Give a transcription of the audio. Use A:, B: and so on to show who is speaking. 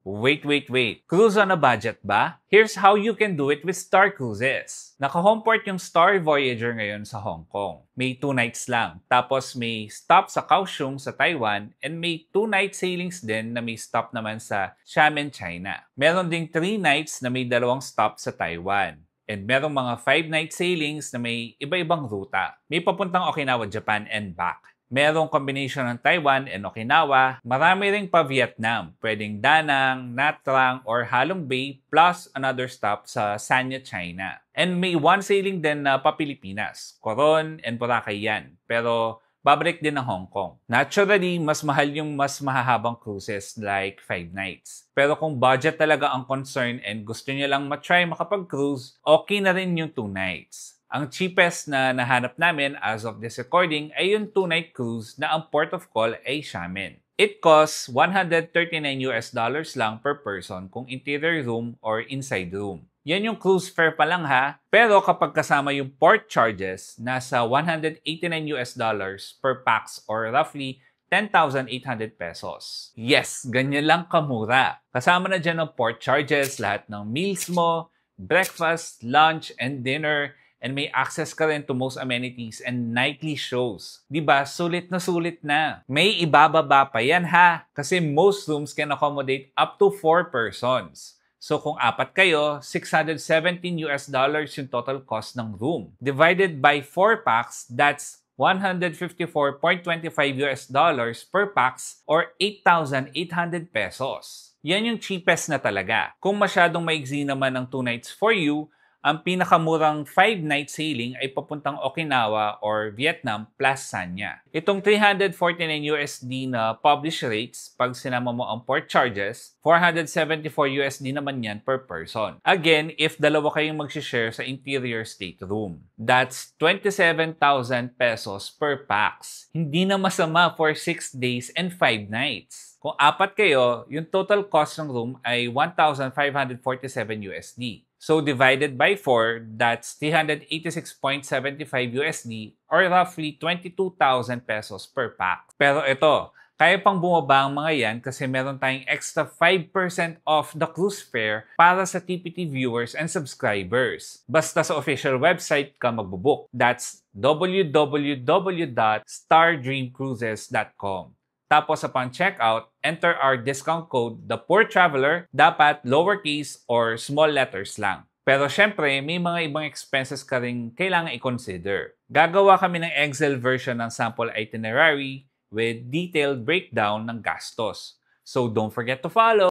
A: Wait. Cruise on a budget ba? Here's how you can do it with Star Cruises. Naka-homeport yung Star Voyager ngayon sa Hong Kong. May 2 nights lang. Tapos may stop sa Kaohsiung sa Taiwan and may 2-night sailings din na may stop naman sa Xiamen, China. Meron ding 3 nights na may 2 stop sa Taiwan. And merong mga 5-night sailings na may iba-ibang ruta. May papuntang Okinawa, Japan and back. Merong combination ng Taiwan and Okinawa. Marami ring pa Vietnam. Pwedeng Da Nang, Nha Trang, or Halong Bay plus another stop sa Sanya, China. And may 1 sailing din na pa Pilipinas. Coron and Boracay yan. Pero babalik din ng Hong Kong. Naturally, mas mahal yung mas mahahabang cruises like 5 nights. Pero kung budget talaga ang concern and gusto niyo lang matry makapag-cruise, okay na rin yung 2 nights. Ang cheapest na nahanap namin as of this recording ay yung 2-night cruise na ang port of call ay Xiamen. It costs $139 lang per person kung interior room or inside room. Yan yung cruise fare pa lang ha, pero kapag kasama yung port charges, nasa $189 per pax or roughly 10,800 pesos. Yes, ganyan lang kamura. Kasama na dyan ang port charges, lahat ng meals mo, breakfast, lunch, and dinner, and may access ka rin to most amenities and nightly shows. Diba? Sulit na. May ibababa pa yan ha, kasi most rooms can accommodate up to 4 persons. So kung 4 kayo, $617 yung total cost ng room. Divided by 4 pax, that's $154.25 per pax or 8,800 pesos. Yan yung cheapest na talaga. Kung masyadong maigsi naman ng 2 nights for you, ang pinakamurang 5-night sailing ay papuntang Okinawa or Vietnam plus Sanya. Itong $349 na published rates, pag sinama mo ang port charges, $474 naman yan per person. Again, if dalawa kayong mag-share sa interior stateroom. That's 27,000 pesos per pax. Hindi na masama for 6 days and 5 nights. Kung 4 kayo, yung total cost ng room ay $1,547. So divided by 4, that's $386.75 or roughly 22,000 pesos per pax. Pero ito, kaya pang bumaba ang mga yan kasi meron tayong extra 5% off the cruise fare para sa TPT viewers and subscribers. Basta sa official website ka magbubook. That's www.stardreamcruises.com. Tapos upon checkout, enter our discount code, The Poor Traveler, dapat lowercase or small letters lang. Pero syempre, may mga ibang expenses ka rin kailangan i-consider. Gagawa kami ng Excel version ng sample itinerary with detailed breakdown ng gastos. So don't forget to follow!